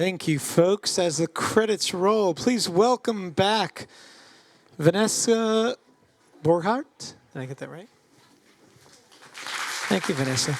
Thank you, folks. As the credits roll, please welcome back Vanessa Burghardt. Did I get that right? Thank you, Vanessa.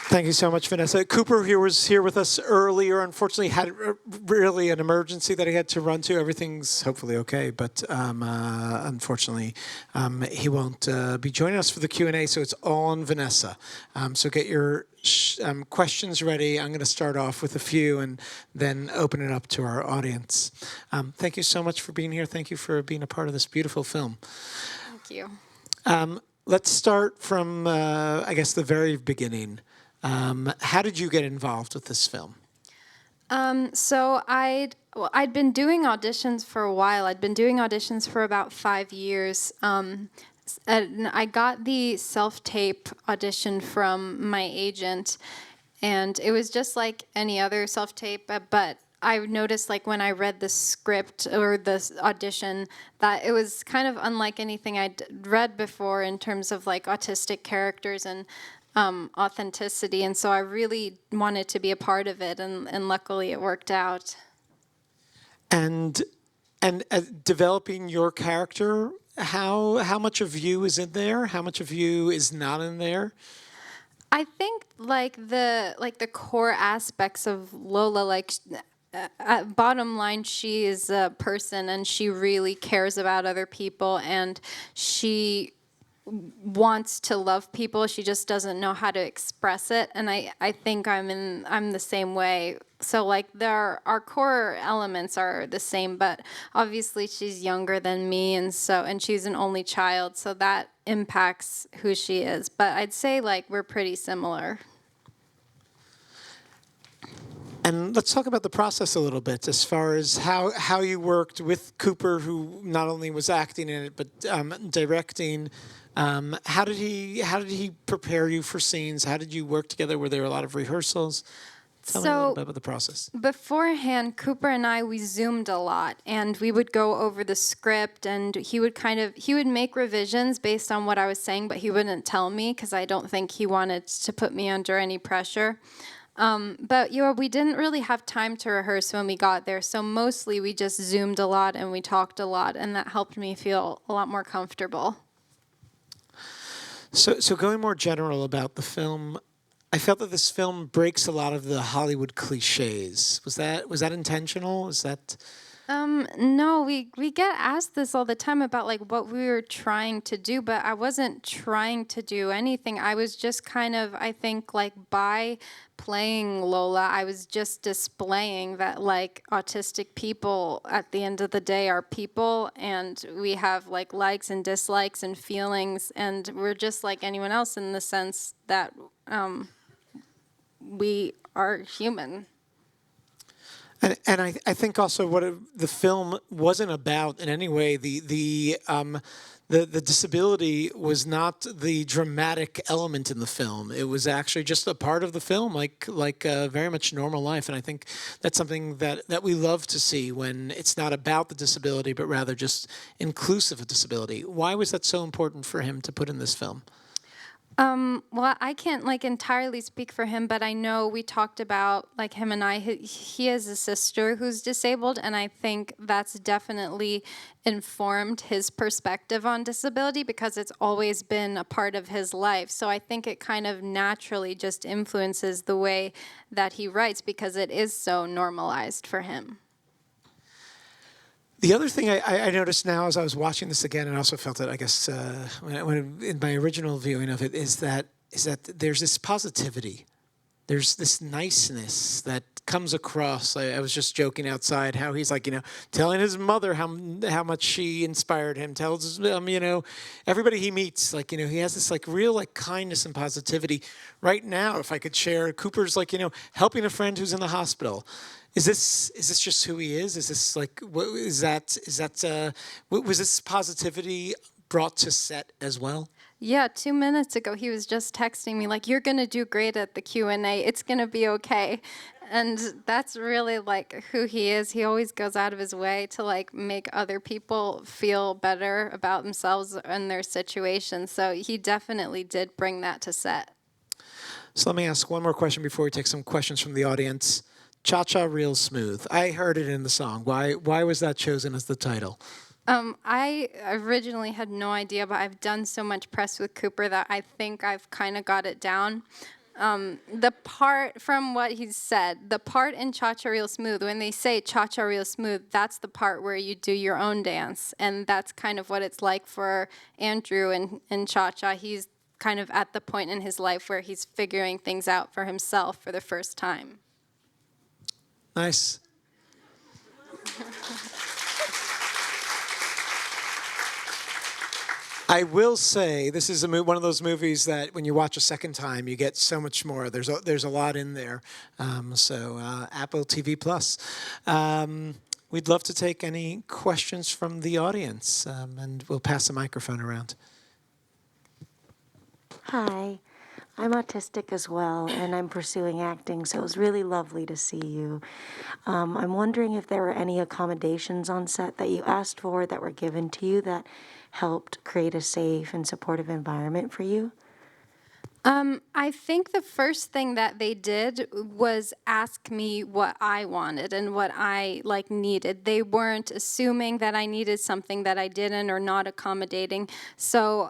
Thank you so much, Vanessa. Cooper here was here with us earlier. Unfortunately, had really an emergency that he had to run to. Everything's hopefully okay, but unfortunately, he won't be joining us for the Q&A, so it's all on Vanessa. So get your questions ready. I'm going to start off with a few and then open it up to our audience. Thank you so much for being here. Thank you for being a part of this beautiful film. Thank you. Let's start from, I guess, the very beginning. How did you get involved with this film? So I'd been doing auditions for a while. I'd been doing auditions for about 5 years. And I got the self-tape audition from my agent, and it was just like any other self-tape, but I noticed, like, when I read the script or the audition, that it was kind of unlike anything I'd read before in terms of, like, autistic characters and authenticity, and so I really wanted to be a part of it, and luckily it worked out. And developing your character, how much of you is in there? How much of you is not in there? I think the core aspects of Lola, bottom line, she is a person and she really cares about other people, and she wants to love people. She just doesn't know how to express it, and I think I'm the same way. So like our core elements are the same, but obviously she's younger than me, and she's an only child, so that impacts who she is. But I'd say like we're pretty similar. And let's talk about the process a little bit, as far as how you worked with Cooper, who not only was acting in it but directing. How did he prepare you for scenes? How did you work together? Were there a lot of rehearsals? Tell me a little bit about the process. Beforehand, Cooper and I, we Zoomed a lot, and we would go over the script, and he would make revisions based on what I was saying, but he wouldn't tell me because I don't think he wanted to put me under any pressure. But we didn't really have time to rehearse when we got there, so mostly we just Zoomed a lot and we talked a lot, and that helped me feel a lot more comfortable. So going more general about the film, I felt that this film breaks a lot of the Hollywood cliches. Was that intentional? Is that? No, we get asked this all the time about like what we were trying to do, but I wasn't trying to do anything. I was just kind of, I think, like by playing Lola, I was just displaying that like autistic people at the end of the day are people, and we have like likes and dislikes and feelings, and we're just like anyone else in the sense that we are human. And I think also what the film wasn't about in any way. The disability was not the dramatic element in the film. It was actually just a part of the film, like very much normal life. And I think that's something that we love to see, when it's not about the disability, but rather just inclusive of disability. Why was that so important for him to put in this film? Well, I can't like entirely speak for him, but I know we talked about like him and I, he has a sister who's disabled, and I think that's definitely informed his perspective on disability because it's always been a part of his life. So I think it kind of naturally just influences the way that he writes because it is so normalized for him. The other thing I noticed now as I was watching this again, and I also felt it, I guess, when in my original viewing of it, is that there's this positivity. There's this niceness that comes across. I was just joking outside how he's like, telling his mother how much she inspired him. Tells everybody he meets, like, he has this like real like kindness and positivity. Right now, if I could share, Cooper's like, helping a friend who's in the hospital. Is this just who he is? Is this like was this positivity brought to set as well? Yeah, 2 minutes ago, he was just texting me like, "You're gonna do great at the Q&A. It's gonna be okay." And that's really like who he is. He always goes out of his way to like make other people feel better about themselves and their situation. So he definitely did bring that to set. So let me ask one more question before we take some questions from the audience. Cha-Cha Real Smooth. I heard it in the song. Why was that chosen as the title? I originally had no idea, but I've done so much press with Cooper that I think I've kind of got it down. The part from what he said, the part in Cha-Cha Real Smooth, when they say Cha-Cha Real Smooth, that's the part where you do your own dance. And that's kind of what it's like for Andrew in Cha-Cha. He's kind of at the point in his life where he's figuring things out for himself for the first time. Nice. I will say this is one of those movies that when you watch a second time, you get so much more. There's a lot in there. Apple TV Plus. We'd love to take any questions from the audience, and we'll pass the microphone around. Hi, I'm autistic as well, and I'm pursuing acting, so it was really lovely to see you. I'm wondering if there were any accommodations on set that you asked for that were given to you that helped create a safe and supportive environment for you? I think the first thing that they did was ask me what I wanted and what I needed. They weren't assuming that I needed something that I didn't or not accommodating. So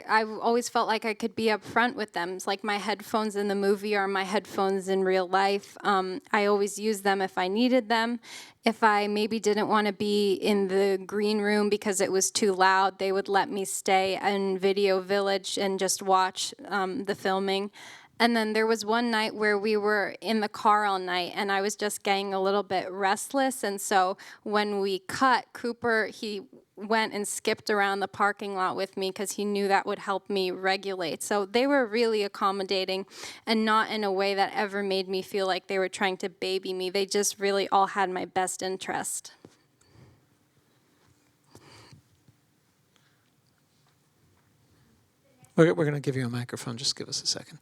I've always felt like I could be upfront with them. It's like my headphones in the movie are my headphones in real life. I always use them if I needed them. If I maybe didn't want to be in the green room because it was too loud, they would let me stay in Video Village and just watch the filming. And then there was one night where we were in the car all night, and I was just getting a little bit restless. And so when we cut, Cooper, he went and skipped around the parking lot with me because he knew that would help me regulate. So they were really accommodating and not in a way that ever made me feel like they were trying to baby me. They just really all had my best interest. We're going to give you a microphone. Just give us a second.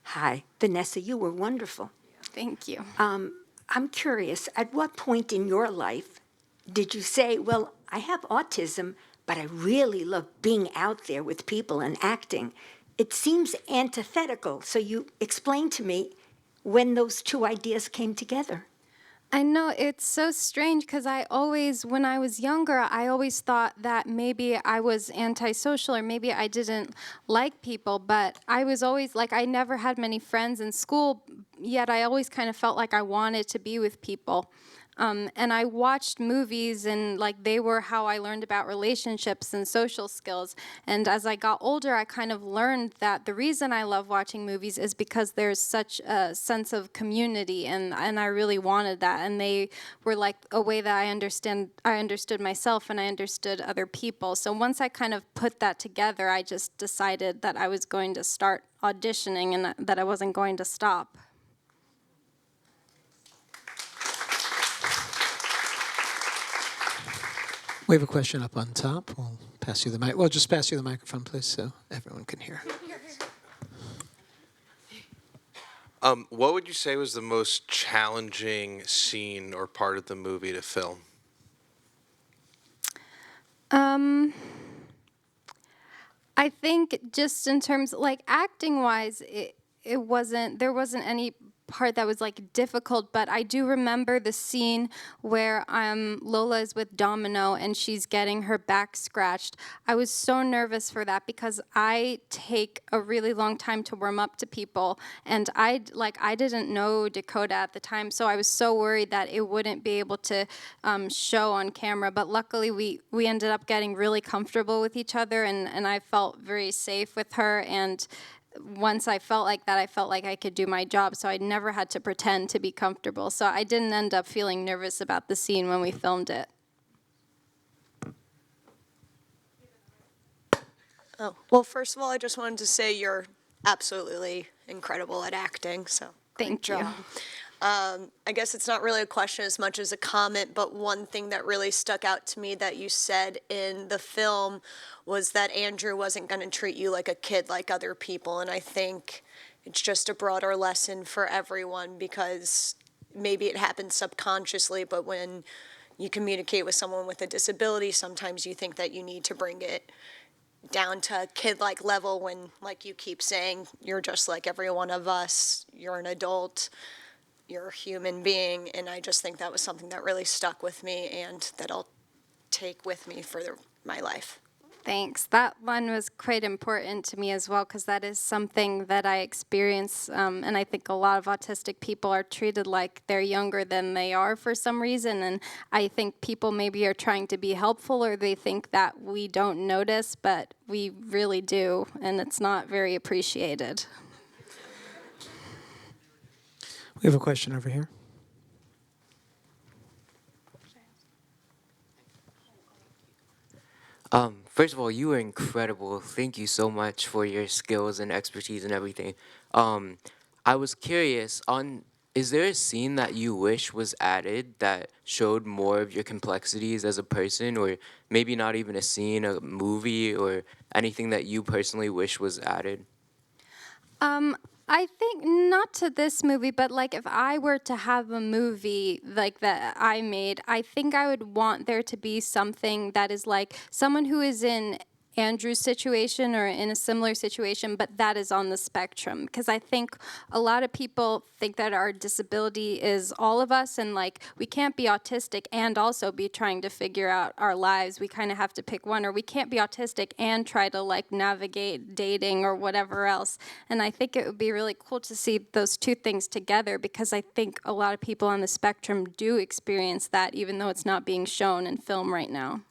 Hi, Vanessa, you were wonderful. Thank you. I'm curious, at what point in your life did you say, well, I have autism, but I really love being out there with people and acting? It seems antithetical, so you explain to me when those two ideas came together. I know, it's so strange because when I was younger, I always thought that maybe I was antisocial or maybe I didn't like people, but I was always I never had many friends in school, yet I always kind of felt like I wanted to be with people. And I watched movies and they were how I learned about relationships and social skills. And as I got older, I kind of learned that the reason I love watching movies is because there's such a sense of community, and I really wanted that. And they were like a way that I understood myself and I understood other people. So once I kind of put that together, I just decided that I was going to start auditioning and that I wasn't going to stop. We have a question up on top. We'll pass you the mic. Well, just pass you the microphone, please, so everyone can hear. What would you say was the most challenging scene or part of the movie to film? I think just in terms acting wise, there wasn't any part that was difficult, but I do remember the scene where Lola is with Domino and she's getting her back scratched. I was so nervous for that because I take a really long time to warm up to people, and I didn't know Dakota at the time, so I was so worried that it wouldn't be able to show on camera. But luckily we ended up getting really comfortable with each other, and I felt very safe with her. And once I felt like that, I felt like I could do my job, so I never had to pretend to be comfortable. So I didn't end up feeling nervous about the scene when we filmed it. Oh, well, first of all, I just wanted to say you're absolutely incredible at acting, so Thank you. job. I guess it's not really a question as much as a comment, but one thing that really stuck out to me that you said in the film was that Andrew wasn't going to treat you like a kid like other people. And I think it's just a broader lesson for everyone, because maybe it happens subconsciously, but when you communicate with someone with a disability, sometimes you think that you need to bring it down to kid-like level when, like you keep saying, you're just like every one of us, you're an adult, you're a human being. And I just think that was something that really stuck with me and that I'll take with me for my life. Thanks. That one was quite important to me as well, because that is something that I experience, and I think a lot of autistic people are treated like they're younger than they are for some reason, and I think people maybe are trying to be helpful, or they think that we don't notice, but we really do, and it's not very appreciated. We have a question over here. First of all, you were incredible. Thank you so much for your skills and expertise and everything. I was curious, is there a scene that you wish was added that showed more of your complexities as a person, or maybe not even a scene, a movie, or anything that you personally wish was added? I think not to this movie, but like if I were to have a movie like that I made, I think I would want there to be something that is like someone who is in Andrew's situation or in a similar situation, but that is on the spectrum. Because I think a lot of people think that our disability is all of us, and like we can't be autistic and also be trying to figure out our lives. We kind of have to pick one, or we can't be autistic and try to like navigate dating or whatever else. And I think it would be really cool to see those two things together, because I think a lot of people on the spectrum do experience that, even though it's not being shown in film right now.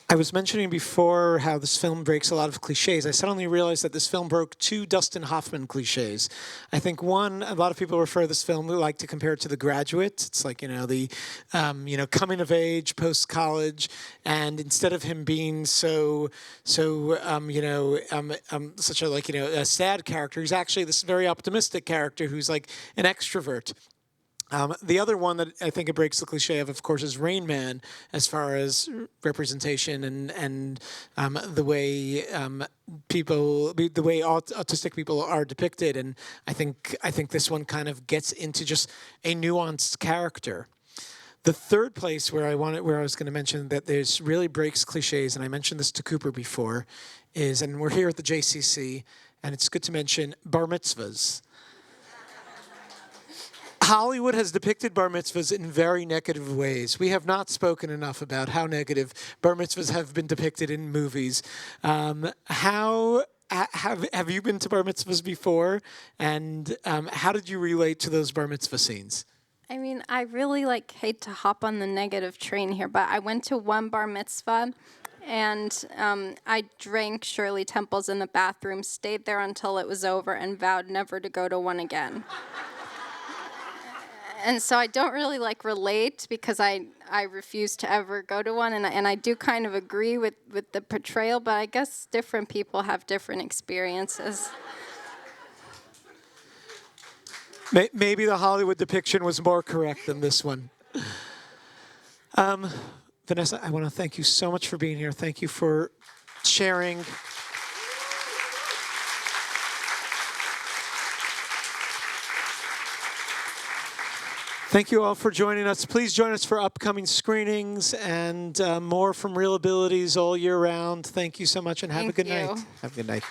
I was mentioning before how this film breaks a lot of cliches. I suddenly realized that this film broke 2 Dustin Hoffman cliches. I think one, a lot of people refer this film, like to compare it to The Graduate. It's like, the, coming of age, post-college, and instead of him being such a, a sad character, he's actually this very optimistic character who's like an extrovert. The other one that I think it breaks the cliche of course, is Rain Man, as far as representation and the way autistic people are depicted. And I think this one kind of gets into just a nuanced character. The third place where I was going to mention that there's really breaks cliches, and I mentioned this to Cooper before, is, and we're here at the JCC, and it's good to mention bar mitzvahs. Hollywood has depicted bar mitzvahs in very negative ways. We have not spoken enough about how negative bar mitzvahs have been depicted in movies. Have you been to bar mitzvahs before? And how did you relate to those bar mitzvah scenes? I mean, I really hate to hop on the negative train here, but I went to one bar mitzvah, and I drank Shirley Temples in the bathroom, stayed there until it was over, and vowed never to go to one again. And so I don't really relate, because I refuse to ever go to one, and I do kind of agree with the portrayal, but I guess different people have different experiences. Maybe the Hollywood depiction was more correct than this one. Vanessa, I want to thank you so much for being here. Thank you for sharing. Thank you all for joining us. Please join us for upcoming screenings and more from Real Abilities all year round. Thank you so much, and have a good night. Have a good night.